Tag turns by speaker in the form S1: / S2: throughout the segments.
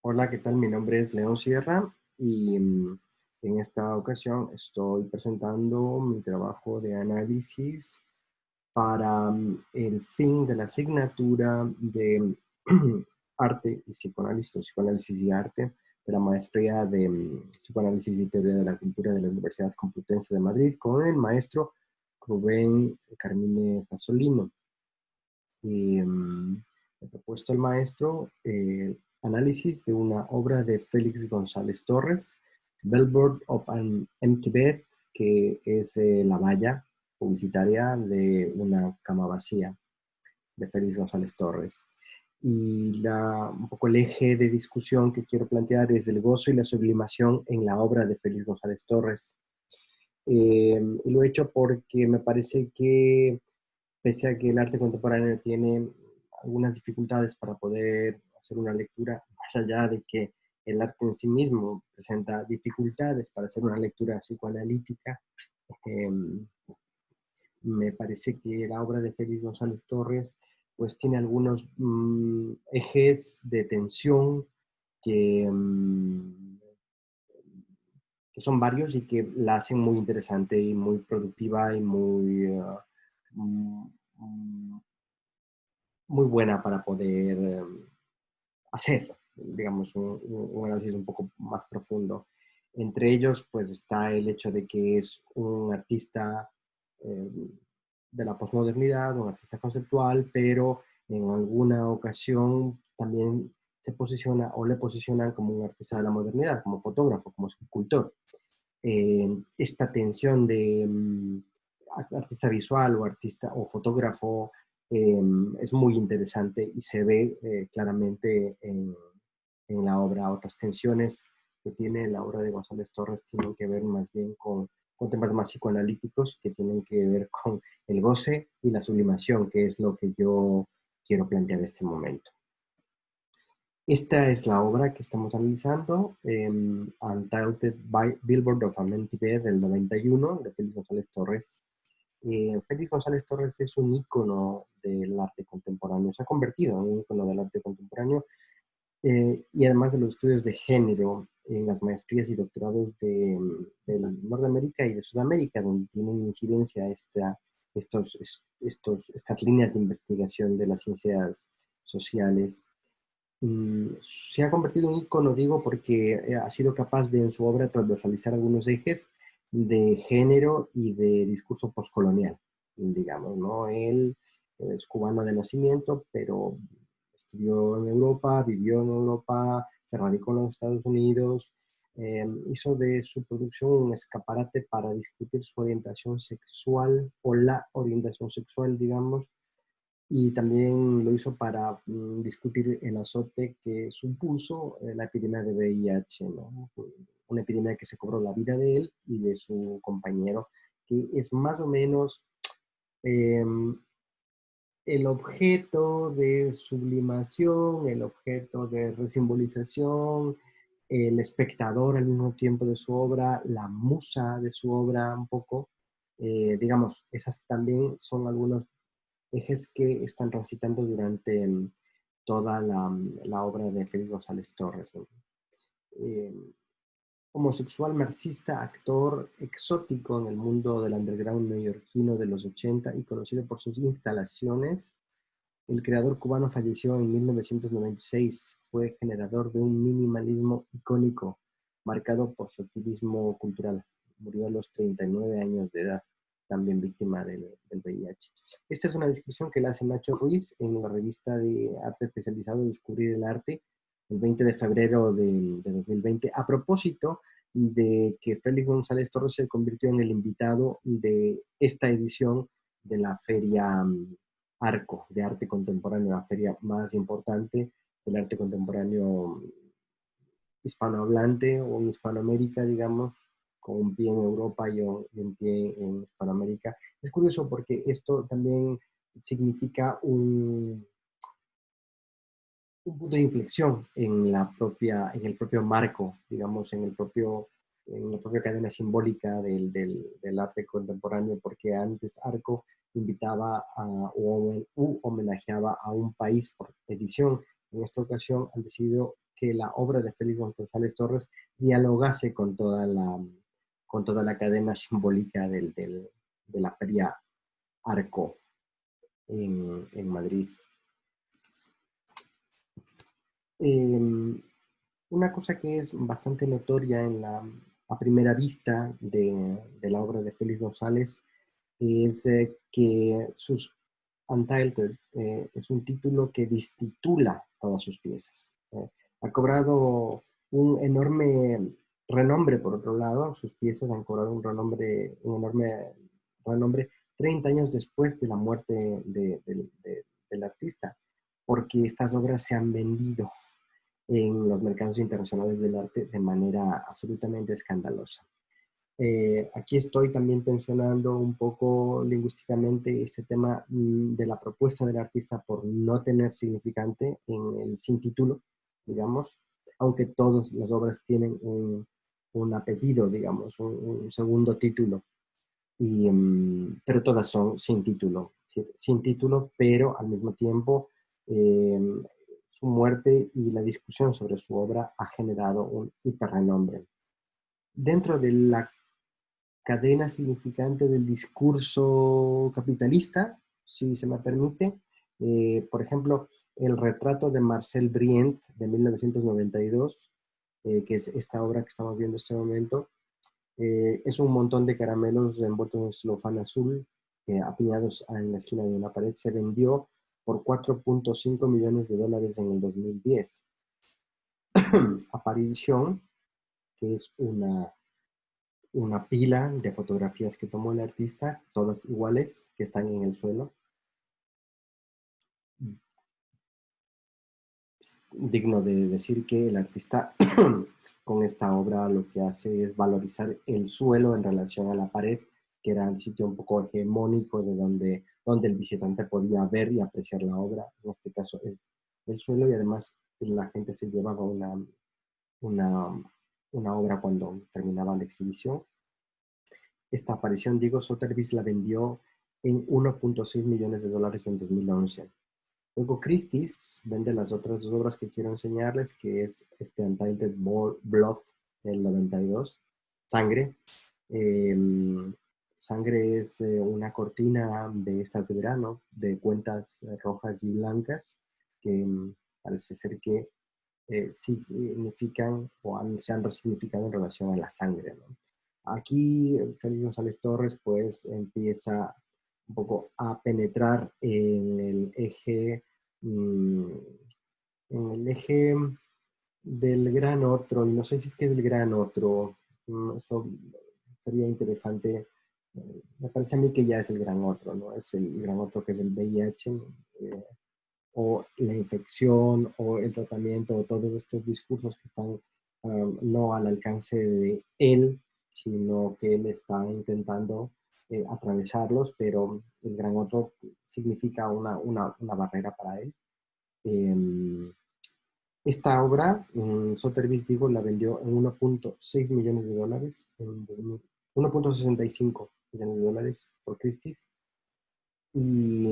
S1: Hola, ¿qué tal? Mi nombre es León Sierra y en esta ocasión estoy presentando mi trabajo de análisis para el fin de la asignatura de arte y psicoanálisis, o psicoanálisis y arte, de la maestría de psicoanálisis y teoría de la cultura de la Universidad Complutense de Madrid con el maestro Rubén Carmine Fasolino. Y he propuesto al maestro análisis de una obra de Félix González Torres, Billboard of an Empty Bed, que es la valla publicitaria de una cama vacía de Félix González Torres. Y un poco el eje de discusión que quiero plantear es el gozo y la sublimación en la obra de Félix González Torres. Y lo he hecho porque me parece que pese a que el arte contemporáneo tiene algunas dificultades para poder hacer una lectura, más allá de que el arte en sí mismo presenta dificultades para hacer una lectura psicoanalítica, eh, me parece que la obra de Félix González Torres pues tiene algunos ejes de tensión que, que son varios y que la hacen muy interesante y muy productiva y mm, mm, muy buena para poder hacer, digamos, un análisis un poco más profundo. Entre ellos, pues está el hecho de que es un artista eh, de la posmodernidad, un artista conceptual, pero en alguna ocasión también se posiciona o le posicionan como un artista de la modernidad, como fotógrafo, como escultor. Esta tensión de artista visual o artista o fotógrafo es muy interesante y se ve claramente en la obra. Otras tensiones que tiene la obra de González Torres tienen que ver más bien con temas más psicoanalíticos que tienen que ver con el goce y la sublimación, que es lo que yo quiero plantear en este momento. Esta es la obra que estamos analizando, Untitled Billboard of an Empty Bed del 91, de Félix González Torres. Félix González Torres es un ícono del arte contemporáneo, se ha convertido en un ícono del arte contemporáneo y además de los estudios de género en las maestrías y doctorados de Norteamérica y de Sudamérica, donde tienen incidencia estas líneas de investigación de las ciencias sociales. Se ha convertido en un icono, digo, porque ha sido capaz de en su obra transversalizar algunos ejes de género y de discurso postcolonial, digamos, ¿no? Él es cubano de nacimiento, pero estudió en Europa, vivió en Europa, se radicó en los Estados Unidos, hizo de su producción un escaparate para discutir su orientación sexual o la orientación sexual, digamos, y también lo hizo para discutir el azote que supuso la epidemia de VIH, ¿no? Una epidemia que se cobró la vida de él y de su compañero, que es más o menos eh, el objeto de sublimación, el objeto de resimbolización, el espectador al mismo tiempo de su obra, la musa de su obra un poco. Digamos, esas también son algunos ejes que están transitando durante toda la obra de Félix González Torres, ¿no? Eh, Homosexual, marxista, actor exótico en el mundo del underground neoyorquino de los 80 y conocido por sus instalaciones, el creador cubano falleció en 1996. Fue generador de un minimalismo icónico, marcado por su activismo cultural. Murió a los 39 años de edad, también víctima del VIH. Esta es una descripción que la hace Nacho Ruiz en la revista de arte especializado Descubrir el Arte, el 20 de febrero de 2020, a propósito de que Félix González Torres se convirtió en el invitado de esta edición de la Feria Arco de Arte Contemporáneo, la feria más importante del arte contemporáneo hispanohablante o en Hispanoamérica, digamos, con un pie en Europa y un pie en Hispanoamérica. Es curioso porque esto también significa un punto de inflexión en el propio marco, digamos, en la propia cadena simbólica del arte contemporáneo, porque antes Arco invitaba o homenajeaba a un país por edición. En esta ocasión han decidido que la obra de Félix González Torres dialogase con toda la cadena simbólica de la Feria Arco en Madrid. Una cosa que es bastante notoria a primera vista de la obra de Félix González es que sus Untitled es un título que destitula todas sus piezas. Ha cobrado un enorme renombre, por otro lado, sus piezas han cobrado un enorme renombre 30 años después de la muerte del artista, porque estas obras se han vendido en los mercados internacionales del arte de manera absolutamente escandalosa. Aquí estoy también tensionando un poco lingüísticamente este tema de la propuesta del artista por no tener significante en el sin título, digamos, aunque todas las obras tienen un apellido, digamos, un segundo título, pero todas son sin título, pero al mismo tiempo eh, su muerte y la discusión sobre su obra ha generado un hiperrenombre. Dentro de la cadena significante del discurso capitalista, si se me permite. Por ejemplo, el retrato de Marcel Brient de 1992, que es esta obra que estamos viendo en este momento, es un montón de caramelos envueltos en celofán azul, apiñados en la esquina de una pared. Se vendió por 4.5 millones de dólares en el 2010. Aparición, que es una pila de fotografías que tomó el artista, todas iguales, que están en el suelo. Es digno de decir que el artista con esta obra lo que hace es valorizar el suelo en relación a la pared, que era el sitio un poco hegemónico de donde el visitante podía ver y apreciar la obra, en este caso el suelo, y además la gente se llevaba una, una obra cuando terminaba la exhibición. Esta aparición, Diego Sotheby's la vendió en 1.6 millones de dólares en 2011. Luego Christie's vende las otras dos obras que quiero enseñarles, que es este Untitled Blood del 92, Sangre. Eh, Sangre es una cortina de estas de verano, de cuentas rojas y blancas, que parece ser que significan o se han resignificado en relación a la sangre, ¿no? Aquí Félix González Torres pues empieza un poco a penetrar mm, en el eje del gran otro, y no sé si es que es el gran otro, eso sería interesante. Me parece a mí que ya es el gran otro, ¿no? Es el gran otro que es el VIH, o la infección, o el tratamiento, o todos estos discursos que están no al alcance de él, sino que él está intentando atravesarlos, pero el gran otro significa una barrera para él. Eh, Esta obra, Sotheby's, digo, la vendió en 1.6 millones de dólares, en 1.65 millones de dólares por Christie's. Y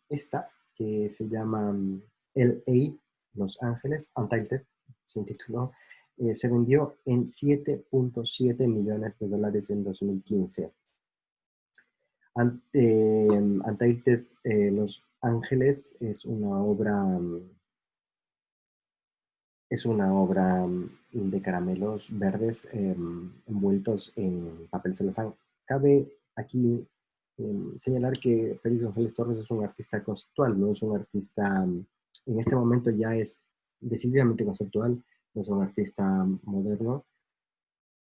S1: esta, que se llama LA, Los Ángeles, Untitled, sin título, se vendió en 7.7 millones de dólares en 2015. Untitled, Los Ángeles es una obra de caramelos verdes envueltos en papel celofán. Cabe aquí señalar que Félix González Torres es un artista conceptual, no es un artista, en este momento ya es decididamente conceptual, no es un artista moderno.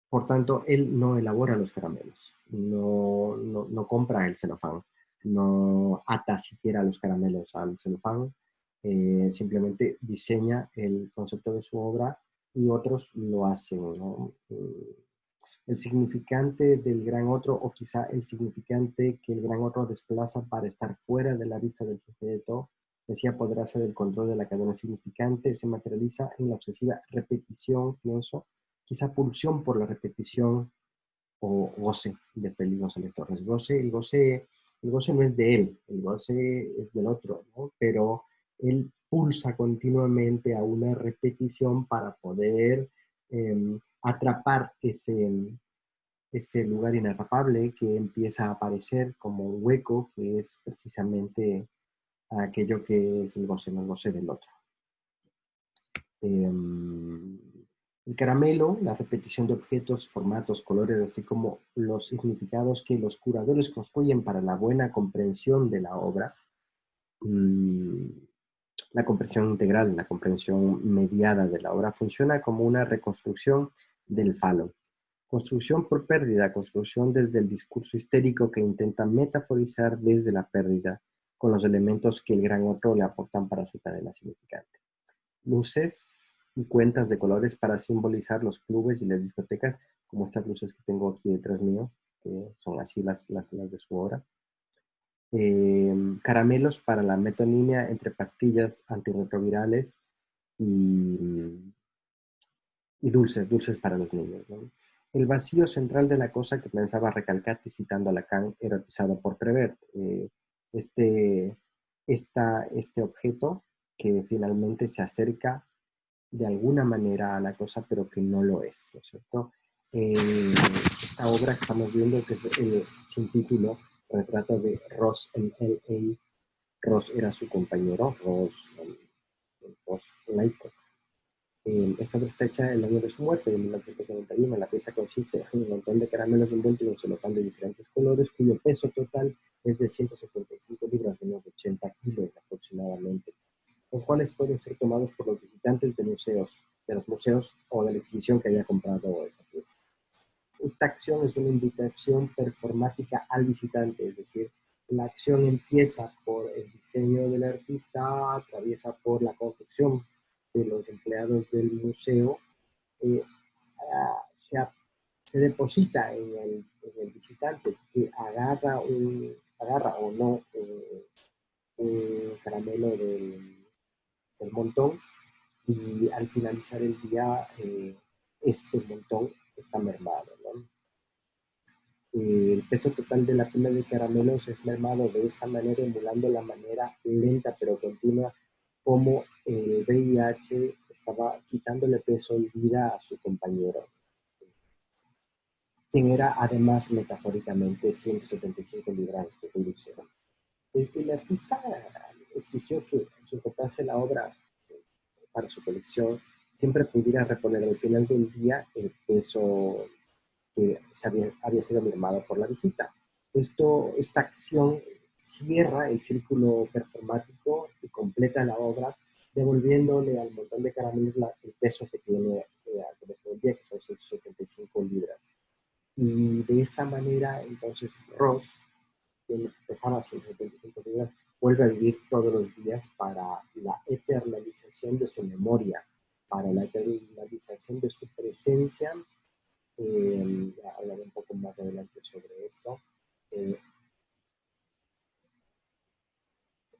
S1: Por tanto, él no elabora los caramelos, no compra el celofán, no ata siquiera los caramelos al celofán, simplemente diseña el concepto de su obra y otros lo hacen, ¿no? El significante del gran otro, o quizá el significante que el gran otro desplaza para estar fuera de la vista del sujeto, decía apoderarse del control de la cadena significante, se materializa en la obsesiva repetición, pienso, quizá pulsión por la repetición o goce de Félix González Torres. El goce no es de él, el goce es del otro, ¿no? Pero él pulsa continuamente a una repetición para poder atrapar ese lugar inatrapable que empieza a aparecer como un hueco, que es precisamente aquello que es el goce, no el goce del otro. El caramelo, la repetición de objetos, formatos, colores, así como los significados que los curadores construyen para la buena comprensión de la obra, la comprensión integral, la comprensión mediada de la obra, funciona como una reconstrucción del falo. Construcción por pérdida, construcción desde el discurso histérico que intenta metaforizar desde la pérdida con los elementos que el gran otro le aportan para su cadena significante. Luces y cuentas de colores para simbolizar los clubes y las discotecas, como estas luces que tengo aquí detrás mío, que son así las de su obra. Caramelos para la metonimia entre pastillas antirretrovirales y, y dulces para los niños, ¿no? El vacío central de la cosa que pensaba Recalcati citando a Lacan, erotizado por Prévert. Este, este objeto que finalmente se acerca de alguna manera a la cosa, pero que no lo es, ¿no es cierto? Esta obra que estamos viendo, que es sin título, retrata de Ross en L.A. Ross era su compañero, Ross Laycock. Esta obra está hecha el año de su muerte, en 1991. La pieza consiste en un montón de caramelos envueltos en un celofán de diferentes colores, cuyo peso total es de 175 libras, de unos 80 kilos aproximadamente, los cuales pueden ser tomados por los visitantes de los museos o de la exhibición que haya comprado esa pieza. Esta acción es una invitación performática al visitante, es decir, la acción empieza por el diseño del artista, atraviesa por la construcción de los empleados del museo, eh, se, se, deposita en el visitante que agarra o no un caramelo del montón, y al finalizar el día este montón está mermado, ¿no? El peso total de la pila de caramelos es mermado de esta manera, emulando la manera lenta pero continua como el VIH estaba quitándole peso y vida a su compañero, quien era además metafóricamente 175 libras de conducción. El artista exigió que quien comprase la obra para su colección siempre pudiera reponer al final del día el peso que había sido mermado por la visita. Esta acción cierra el círculo performático y completa la obra, devolviéndole al montón de caramelos el peso que tiene al comienzo del día, que son 175 libras. Y de esta manera, entonces, Ross, que pesaba 175 libras, vuelve a vivir todos los días para la eternalización de su memoria, para la eternalización de su presencia. Ya hablaré un poco más adelante sobre esto.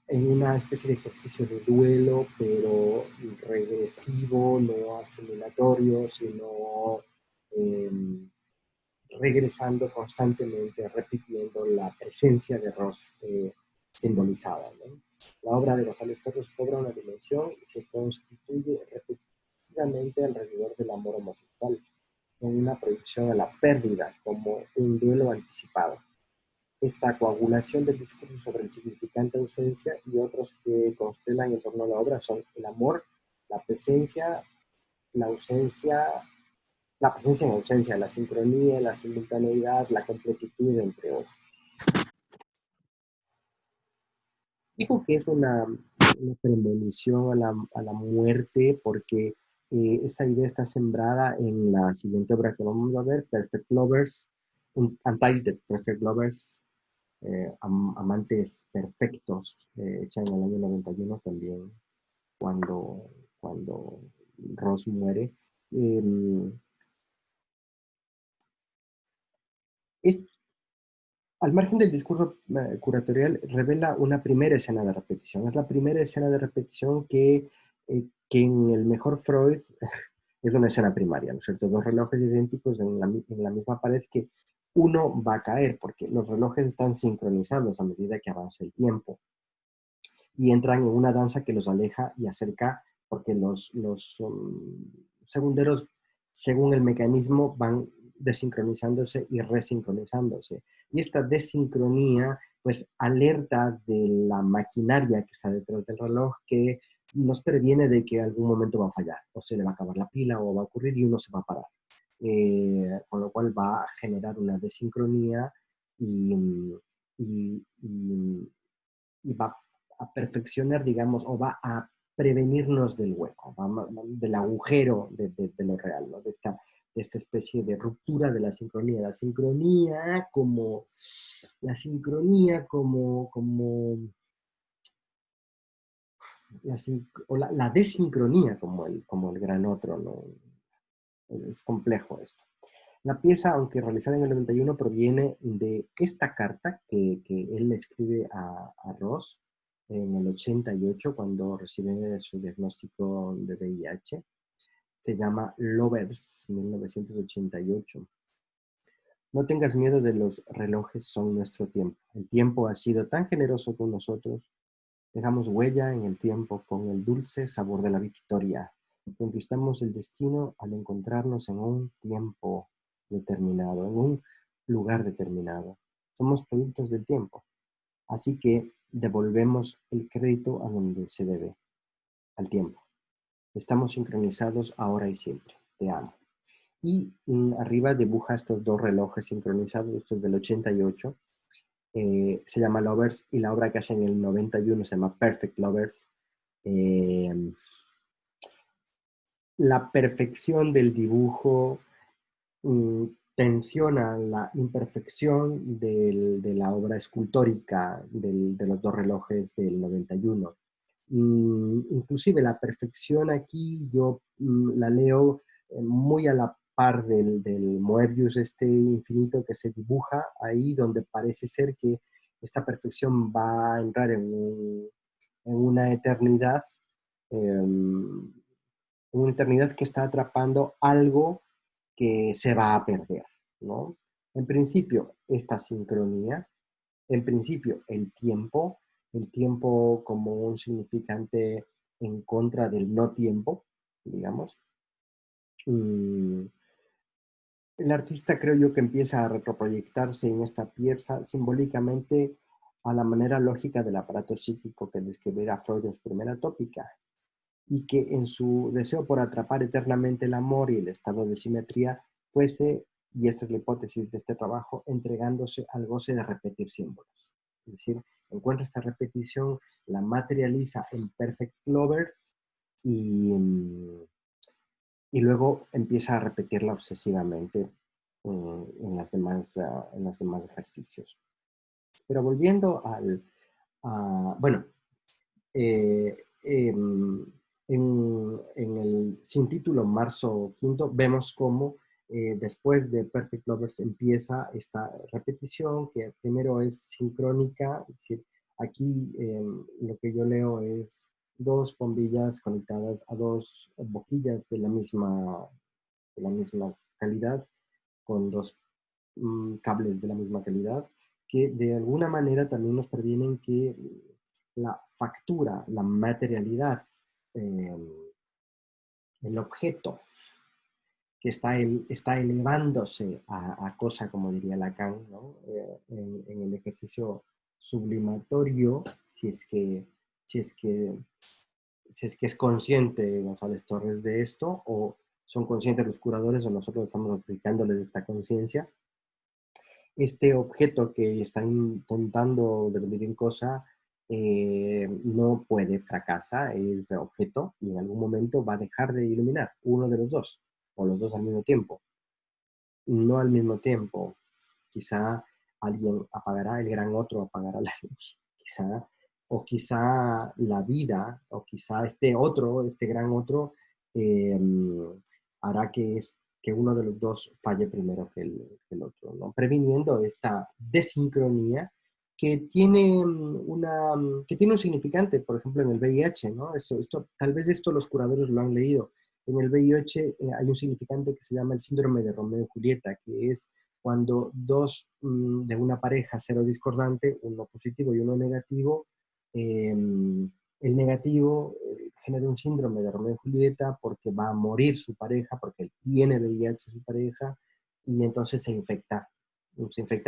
S1: En una especie de ejercicio de duelo, pero regresivo, no asimilatorio, sino eh, regresando constantemente, repitiendo la presencia de Ross simbolizada, ¿no? La obra de González Torres cobra una dimensión y se constituye repetidamente alrededor del amor homosexual, en una proyección a la pérdida como un duelo anticipado. Esta coagulación del discurso sobre el significante ausencia y otros que constelan en torno a la obra son el amor, la presencia, la ausencia, la presencia en ausencia, la sincronía, la simultaneidad, la completitud, entre otros. Digo que es una premonición a la muerte porque esta idea está sembrada en la siguiente obra que vamos a ver, Perfect Lovers, Untitled Perfect Lovers, Amantes Perfectos, hecha en el año 91 también, cuando Ross muere. Eh, es, Al margen del discurso curatorial, revela una primera escena de repetición. Es la primera escena de repetición que en el mejor Freud es una escena primaria, ¿no es cierto? Dos relojes idénticos en la misma pared que uno va a caer, porque los relojes están sincronizados a medida que avanza el tiempo. y entran en una danza que los aleja y acerca, porque los segunderos, según el mecanismo, van desincronizándose y resincronizándose. Y esta desincronía, pues, alerta de la maquinaria que está detrás del reloj, que nos previene de que algún momento va a fallar, o se le va a acabar la pila, o va a ocurrir y uno se va a parar. Con lo cual va a generar una desincronía y, y, y, y va a perfeccionar, digamos, o va a prevenirnos del hueco, del agujero de lo real, ¿no? De esta especie de ruptura de la sincronía. La desincronía como el gran otro, ¿no? Es complejo esto. La pieza, aunque realizada en el 91, proviene de esta carta que él le escribe a Ross en el 88, cuando recibe su diagnóstico de VIH. Se llama Lovers, 1988. No tengas miedo de los relojes, son nuestro tiempo. El tiempo ha sido tan generoso con nosotros. Dejamos huella en el tiempo con el dulce sabor de la victoria. Conquistamos el destino al encontrarnos en un tiempo determinado, en un lugar determinado. Somos productos del tiempo. Así que devolvemos el crédito a donde se debe, al tiempo. Estamos sincronizados ahora y siempre. Te amo. Y arriba dibuja estos dos relojes sincronizados, estos del 88. Se llama Lovers, y la obra que hace en el 91 se llama Perfect Lovers. Eh, la perfección del dibujo mm, tensiona la imperfección de la obra escultórica de los dos relojes del 91. Inclusive la perfección aquí yo la leo muy a la par del Moebius este infinito que se dibuja ahí, donde parece ser que esta perfección va a entrar en una eternidad, una eternidad que está atrapando algo que se va a perder, ¿no? En principio, esta sincronía, en principio, el tiempo como un significante en contra del no tiempo, digamos. Mm, el artista creo yo que empieza a retroproyectarse en esta pieza simbólicamente a la manera lógica del aparato psíquico que describirá Freud en su primera tópica, y que en su deseo por atrapar eternamente el amor y el estado de simetría fuese, y esta es la hipótesis de este trabajo, entregándose al goce de repetir símbolos. Es decir, encuentra esta repetición, la materializa en Perfect Lovers y, y luego empieza a repetirla obsesivamente en los demás ejercicios. Pero volviendo bueno, en el sin título Marzo Quinto vemos cómo después de Perfect Lovers empieza esta repetición que primero es sincrónica, es decir, aquí lo que yo leo es dos bombillas conectadas a dos boquillas de la misma calidad, con dos cables de la misma calidad, que de alguna manera también nos previenen que la factura, la materialidad, eh, el objeto que está elevándose a cosa, como diría Lacan, ¿no? En el ejercicio sublimatorio, si es que, si es que es consciente González Torres de esto, o son conscientes los curadores, o nosotros estamos aplicándoles esta conciencia. Este objeto que está intentando devenir en cosa no puede, fracasa, es objeto y en algún momento va a dejar de iluminar, uno de los dos, o los dos al mismo tiempo. No al mismo tiempo, quizá alguien apagará, el gran otro apagará la luz, quizá, o quizá la vida, o quizá este gran otro, eh, hará que uno de los dos falle primero que el otro, ¿no? Previniendo esta desincronía que tiene un significante, por ejemplo, en el VIH, ¿no? Tal vez esto los curadores lo han leído. En el VIH hay un significante que se llama el síndrome de Romeo y Julieta, que es cuando dos de una pareja cero discordante, uno positivo y uno negativo, el negativo genera un síndrome de Romeo y Julieta porque va a morir su pareja, porque tiene VIH su pareja, y entonces se infecta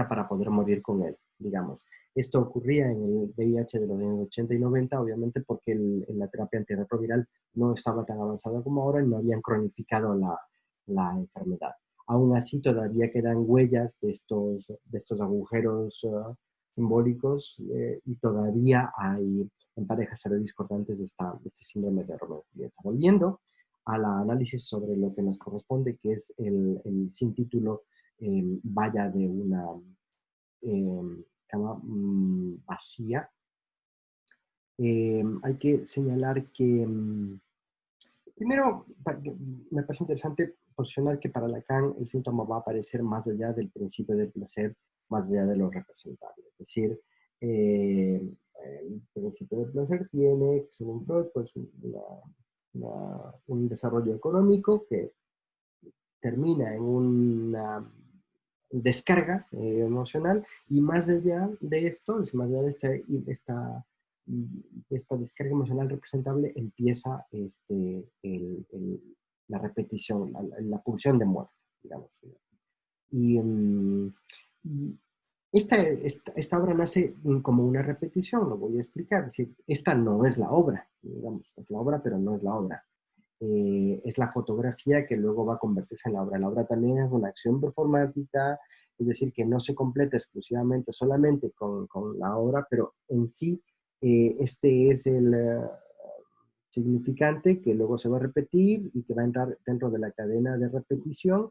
S1: para poder morir con él, digamos. Esto ocurría en el VIH de los años 80 y 90, obviamente porque la terapia antirretroviral no estaba tan avanzada como ahora y no habían cronificado la enfermedad. Aún así, todavía quedan huellas de estos agujeros simbólicos y todavía hay en parejas serodiscordantes de este síndrome de Romeo y Julieta. Volviendo al análisis sobre lo que nos corresponde, que es el sin título vaya de una cama vacía, hay que señalar que primero, me parece interesante posicionar que para Lacan el síntoma va a aparecer más allá del principio del placer, más allá de lo representable. Es decir, eh, el principio del placer tiene, según Freud, pues un desarrollo económico que termina en una descarga emocional y más allá de esto, más allá de esta descarga emocional representable, empieza la repetición, la pulsión de muerte, digamos. Y, y esta obra nace como una repetición, lo voy a explicar. Es decir, esta no es la obra, digamos, es la obra, pero no es la obra. Es la fotografía que luego va a convertirse en la obra. La obra también es una acción performática, es decir, que no se completa exclusivamente solamente con la obra, pero en sí este es el significante que luego se va a repetir y que va a entrar dentro de la cadena de repetición,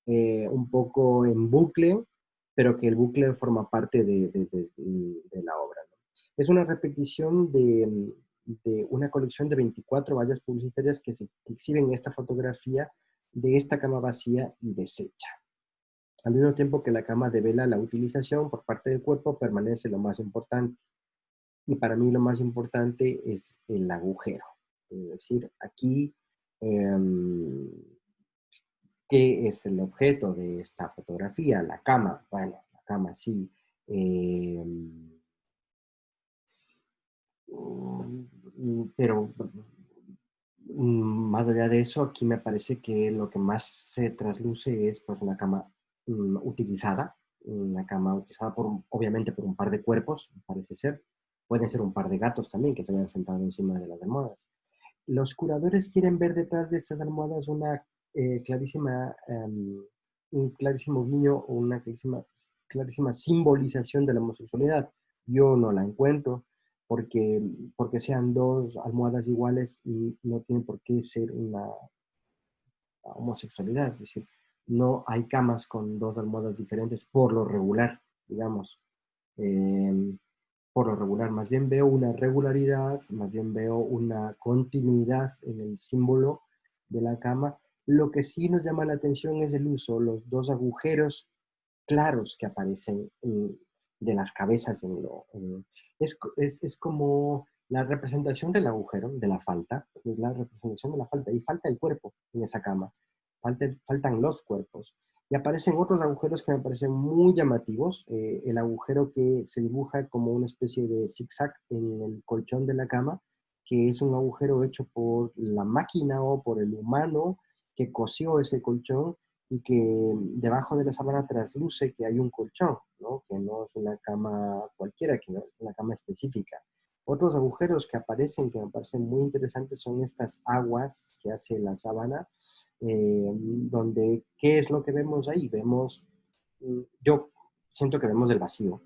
S1: un poco en bucle, pero que el bucle forma parte de la obra, ¿no? Es una repetición de una colección de 24 vallas publicitarias que exhiben esta fotografía de esta cama vacía y deshecha. Al mismo tiempo que la cama devela la utilización por parte del cuerpo, permanece lo más importante. Y para mí lo más importante es el agujero. Es decir, aquí, eh, ¿qué es el objeto de esta fotografía? La cama. Bueno, la cama sí. Eh, pero más allá de eso, aquí me parece que lo que más se trasluce es pues una cama utilizada, una cama utilizada obviamente por un par de cuerpos, parece ser. Pueden ser un par de gatos también que se hayan sentado encima de las almohadas. Los curadores quieren ver detrás de estas almohadas una clarísima, un clarísimo guiño o una clarísima simbolización de la homosexualidad. Yo no la encuentro porque sean dos almohadas iguales y no tiene por qué ser una homosexualidad. Es decir, no hay camas con dos almohadas diferentes por lo regular, digamos. Eh, por lo regular, más bien veo una regularidad, más bien veo una continuidad en el símbolo de la cama. Lo que sí nos llama la atención es el uso, los dos agujeros claros que aparecen de las cabezas es como la representación del agujero, de la falta, es la representación de la falta, y falta el cuerpo en esa cama, faltan los cuerpos. Y aparecen otros agujeros que me parecen muy llamativos. El agujero que se dibuja como una especie de zigzag en el colchón de la cama, que es un agujero hecho por la máquina o por el humano que cosió ese colchón y que debajo de la sábana trasluce que hay un colchón, ¿no? Que no es una cama cualquiera, que no es una cama específica. Otros agujeros que aparecen, que me parecen muy interesantes, son estas aguas que hace la sábana, donde, ¿qué es lo que vemos ahí? Vemos, yo siento que vemos el vacío,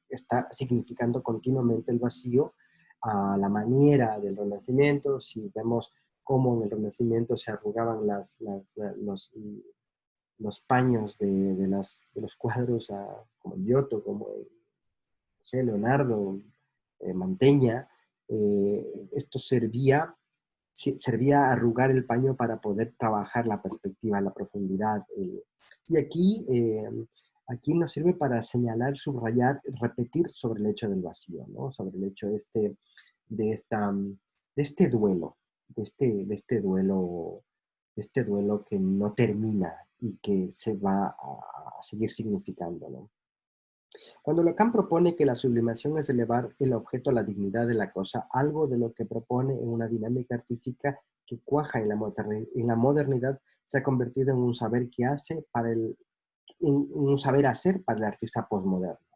S1: está significando continuamente el vacío a la manera del Renacimiento. Si vemos cómo en el Renacimiento se arrugaban los paños de los cuadros como Giotto, como no sé, Leonardo, Mantegna, esto servía a arrugar el paño para poder trabajar la perspectiva, la profundidad. Y aquí nos sirve para señalar, subrayar, repetir sobre el hecho del vacío, ¿no? Sobre el hecho de, esta, de este duelo, de este duelo que no termina y que se va a seguir significando, ¿no? Cuando Lacan propone que la sublimación es elevar el objeto a la dignidad de la cosa, algo de lo que propone en una dinámica artística que cuaja en la modernidad, se ha convertido en un saber que hace para en un saber hacer para el artista postmoderno.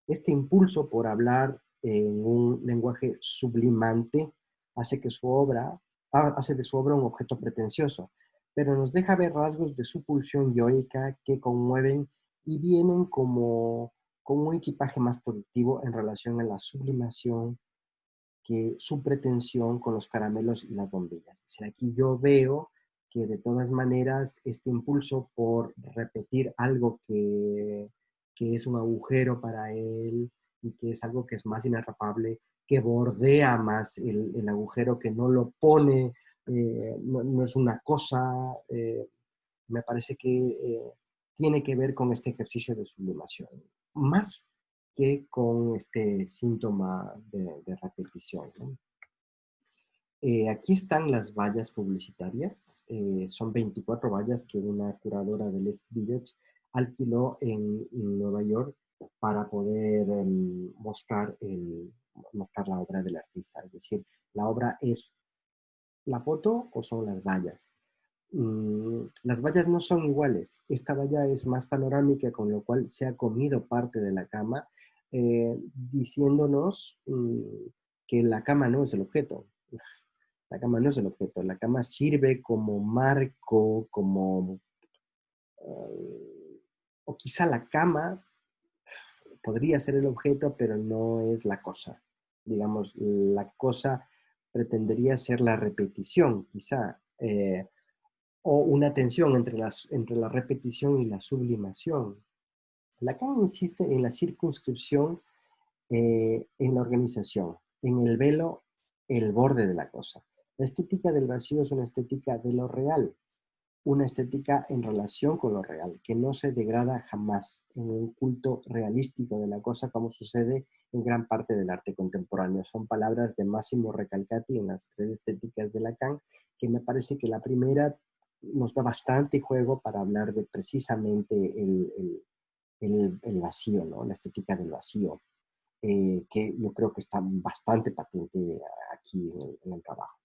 S1: Este impulso por hablar en un lenguaje sublimante hace que hace de su obra un objeto pretencioso, pero nos deja ver rasgos de su pulsión yoica que conmueven y vienen como un equipaje más productivo en relación a la sublimación que su pretensión con los caramelos y las bombillas. Es decir, aquí yo veo que de todas maneras este impulso por repetir algo que es un agujero para él y que es algo que es más inatrapable, que bordea más el agujero, que no lo pone, no es una cosa, me parece que tiene que ver con este ejercicio de sublimación, más que con este síntoma de repetición, ¿no? Aquí están las vallas publicitarias. Son 24 vallas que una curadora del East Village alquiló en Nueva York para poder mostrar la obra del artista. Es decir, la obra es la foto o son las vallas. Las vallas no son iguales. Esta valla es más panorámica, con lo cual se ha comido parte de la cama, diciéndonos que la cama no es el objeto. Uf, la cama no es el objeto. La cama sirve como marco, o quizá la cama podría ser el objeto, pero no es la cosa. Digamos, la cosa pretendería ser la repetición, quizá. O una tensión entre la repetición y la sublimación. Lacan insiste en la circunscripción, en la organización, en el velo, el borde de la cosa. La estética del vacío es una estética de lo real, una estética en relación con lo real, que no se degrada jamás en un culto realístico de la cosa como sucede en gran parte del arte contemporáneo. Son palabras de Massimo Recalcati en las tres estéticas de Lacan, que me parece que la primera nos da bastante juego para hablar de precisamente el vacío, ¿no? La estética del vacío, que yo creo que está bastante patente aquí en el trabajo.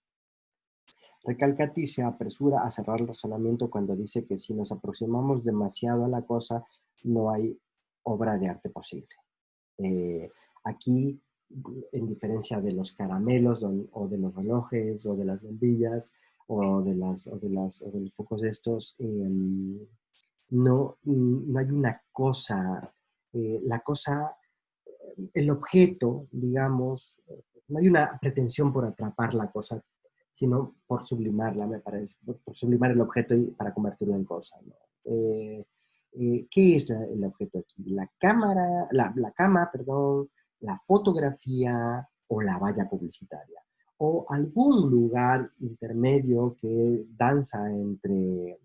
S1: Recalcati se apresura a cerrar el razonamiento cuando dice que si nos aproximamos demasiado a la cosa, no hay obra de arte posible. Eh, Aquí, en diferencia de los caramelos o de los relojes o de las bombillas o de los focos de estos, no hay una cosa, la cosa, el objeto, digamos, no hay una pretensión por atrapar la cosa, sino por sublimarla, me parece, por sublimar el objeto para convertirlo en cosa, ¿no? ¿Qué es el objeto aquí? La cámara, la cama, perdón, la fotografía o la valla publicitaria. O algún lugar intermedio que danza entre,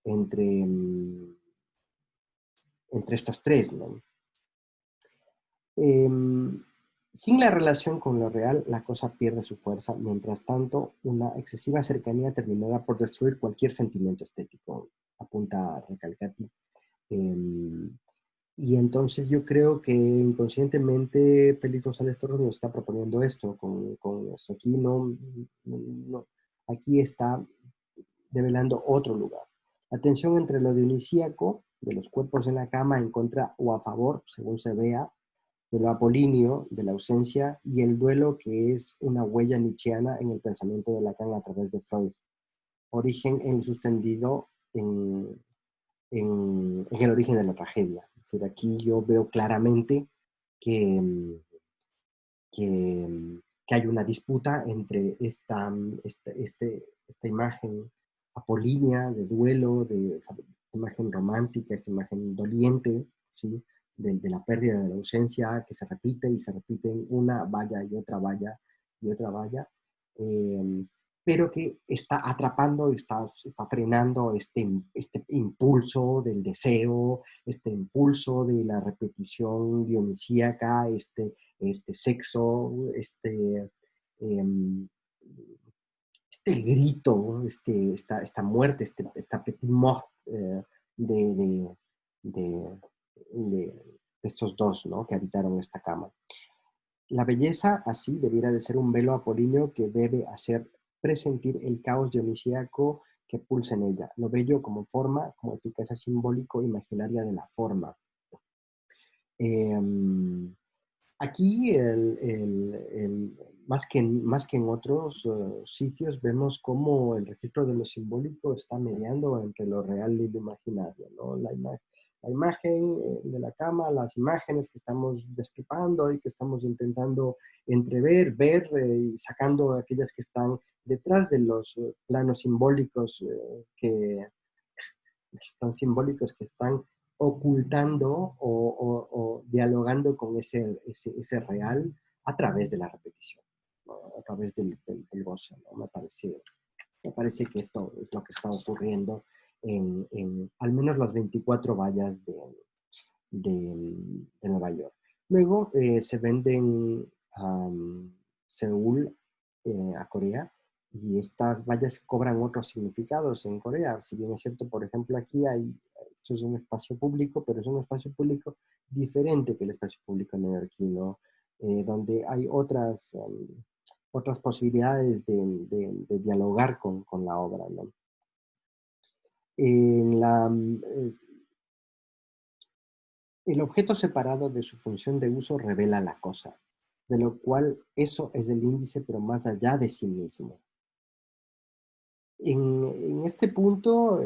S1: mm, entre estos tres, ¿no? Em, Sin la relación con lo real, la cosa pierde su fuerza. Mientras tanto, una excesiva cercanía terminará por destruir cualquier sentimiento estético, apunta Recalcati. Em, y entonces yo creo que inconscientemente Félix González Torres nos está proponiendo esto con esto. Aquí aquí está develando otro lugar. La tensión entre lo dionisíaco, de los cuerpos en la cama, en contra o a favor, según se vea, de lo apolíneo, de la ausencia, y el duelo, que es una huella nietzscheana en el pensamiento de Lacan a través de Freud. Origen en sustendido en el origen de la tragedia. Es decir, aquí yo veo claramente que, que hay una disputa entre esta imagen apolínea de duelo, de esta imagen romántica, esta imagen doliente, ¿sí? De la pérdida, de la ausencia, que se repite y se repite en una valla y otra valla y otra valla, eh, pero que está atrapando, está frenando este impulso del deseo, este impulso de la repetición dionisíaca, este sexo, em, este grito, esta muerte, esta petit mort de, de, de, estos dos, ¿no?, que habitaron esta cama. La belleza, así, debiera de ser un velo apolíneo que debe hacer presentir el caos dionisíaco que pulsa en ella. Lo bello como forma, como eficacia simbólico imaginaria de la forma. Em, Aquí, más que en otros sitios, vemos cómo el registro de lo simbólico está mediando entre lo real y lo imaginario, ¿no? La imagen de la cama, las imágenes que estamos destripando y que estamos intentando entrever, ver y sacando aquellas que están detrás de los planos simbólicos que están ocultando o dialogando con ese real a través de la repetición, ¿no? A través del goce, ¿no? Me parece que esto es lo que está ocurriendo en al menos las 24 vallas de Nueva York. Luego se venden a Seúl, a Corea, y estas vallas cobran otros significados en Corea. Si bien es cierto, por ejemplo, aquí esto es un espacio público, pero es un espacio público diferente que el espacio público neoyorquino, donde hay otras posibilidades de dialogar con la obra, ¿no? En el objeto separado de su función de uso revela la cosa, de lo cual eso es el índice, pero más allá de sí mismo. En este punto,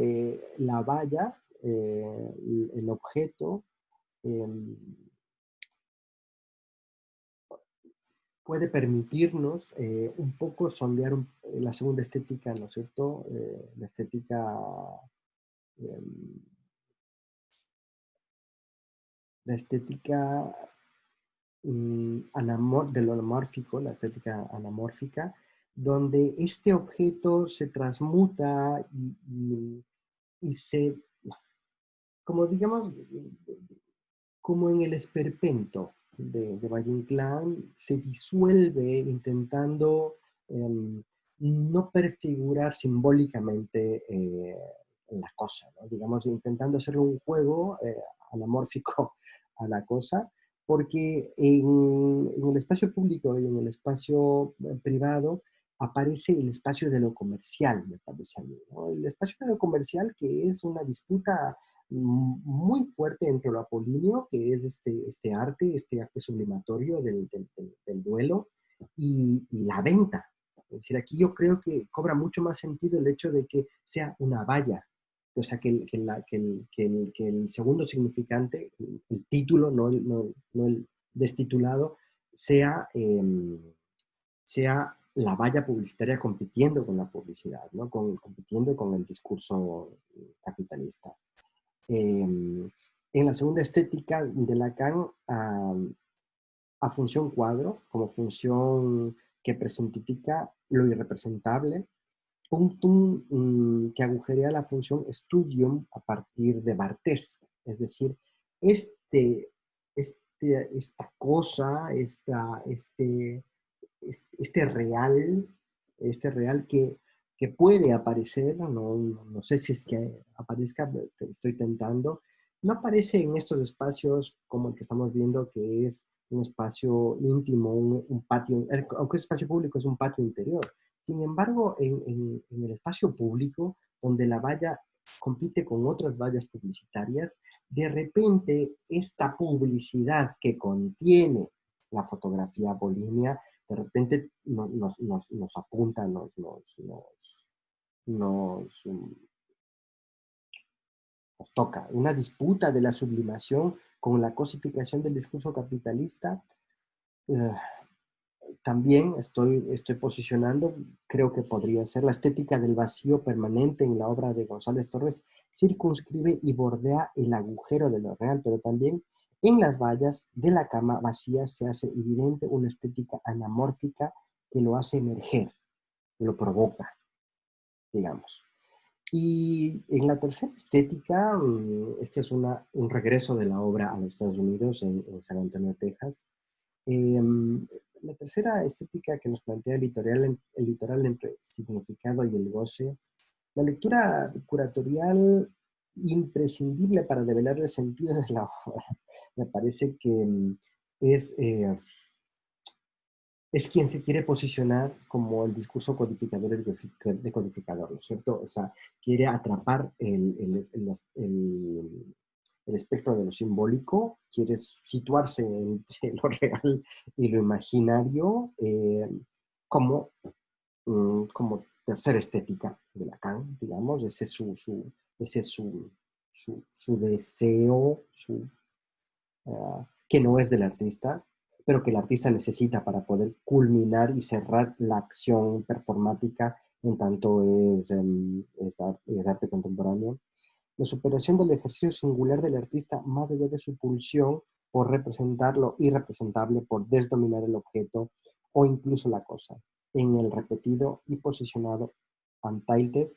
S1: la valla, el objeto, em, puede permitirnos un poco sondear la segunda estética, ¿no es cierto? La estética, em, la estética de lo anamórfico, la estética anamórfica, donde este objeto se transmuta y se, como digamos, como en el esperpento de Valle Inclán, se disuelve intentando no prefigurar simbólicamente la cosa, ¿no? Digamos, intentando hacerle un juego anamórfico a la cosa, porque en el espacio público y en el espacio privado aparece el espacio de lo comercial, me parece a mí, ¿no? El espacio de lo comercial, que es una disputa muy fuerte entre lo apolíneo, que es este arte sublimatorio del duelo, y la venta. Es decir, aquí yo creo que cobra mucho más sentido el hecho de que sea una valla. O sea, que el segundo significante, el título, no el destitulado, sea la valla publicitaria compitiendo con la publicidad, ¿no? Compitiendo con el discurso capitalista. En la segunda estética de Lacan, a función cuadro, como función que presentifica lo irrepresentable, punctum que agujerea la función studium a partir de Barthes. Es decir, este, esta cosa, este real, este real que puede aparecer, no sé si es que aparezca, estoy tentando, no aparece en estos espacios como el que estamos viendo, que es un espacio íntimo, un patio, aunque es espacio público, es un patio interior. Sin embargo, en el espacio público, donde la valla compite con otras vallas publicitarias, de repente esta publicidad que contiene la fotografía apolínea de repente nos apunta, nos, nos toca. Una disputa de la sublimación con la cosificación del discurso capitalista. eh, También estoy posicionando, creo que podría ser la estética del vacío permanente en la obra de González Torres, circunscribe y bordea el agujero de lo real, pero también en las vallas de la cama vacía se hace evidente una estética anamórfica que lo hace emerger, lo provoca, digamos. Y en la tercera estética, este es un regreso de la obra a los Estados Unidos, en San Antonio, Texas. La tercera estética que nos plantea el litoral entre significado y el goce, la lectura curatorial imprescindible para develar el sentido de la obra. Me parece que es, eh, es quien se quiere posicionar como el discurso codificador y decodificador, ¿no es cierto? O sea, quiere atrapar el espectro de lo simbólico, quiere situarse entre lo real y lo imaginario como, como tercera estética de Lacan, digamos, ese es su deseo, que no es del artista, pero que el artista necesita para poder culminar y cerrar la acción performática en tanto es arte contemporáneo. La superación del ejercicio singular del artista más allá de su pulsión por representar lo irrepresentable, por desdominar el objeto o incluso la cosa. En el repetido y posicionado untitled,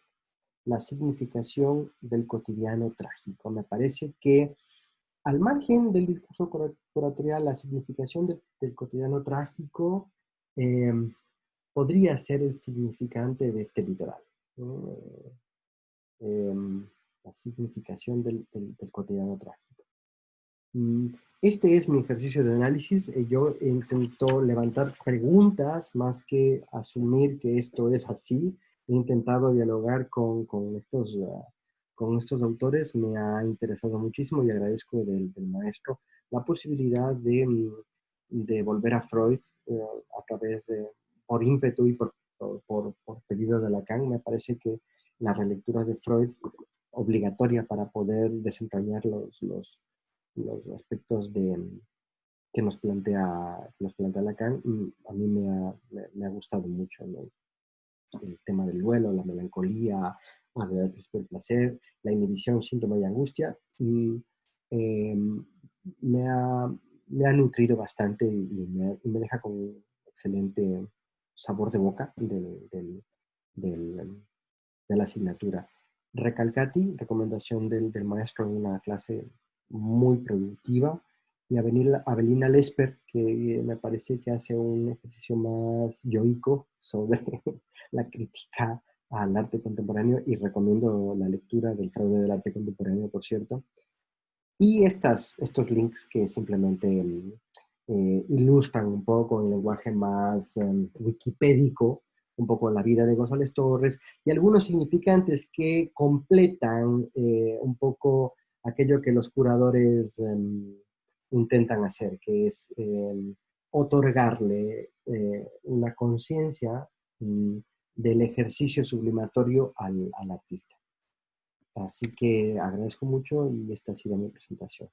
S1: la significación del cotidiano trágico. Me parece que al margen del discurso curatorial, la significación del cotidiano trágico eh, podría ser el significante de este litoral, ¿no? Eh, la significación del cotidiano trágico. Mm, Este es mi ejercicio de análisis. Yo intento levantar preguntas más que asumir que esto es así. He intentado dialogar con estos autores. Me ha interesado muchísimo y agradezco del maestro la posibilidad de volver a Freud a través de, por ímpetu y por pedido de Lacan. Me parece que la relectura de Freud obligatoria para poder desentrañar los aspectos que nos plantea Lacan, a mí me ha gustado mucho, ¿no? El tema del duelo, la melancolía, el principio del placer, la inhibición, síntoma y angustia, eh, me, ha, me ha nutrido bastante y me deja con un excelente sabor de boca del, de la asignatura. Recalcati, recomendación del maestro en una clase muy productiva, y Avelina Lesper, que me parece que hace un ejercicio más yoico sobre la crítica al arte contemporáneo, y recomiendo la lectura del fraude del arte contemporáneo, por cierto. Y estos links que simplemente ilustran un poco en lenguaje más wikipédico, un poco la vida de González Torres, y algunos significantes que completan un poco aquello que los curadores intentan hacer, que es otorgarle una conciencia del ejercicio sublimatorio al artista. Así que agradezco mucho y esta ha sido mi presentación.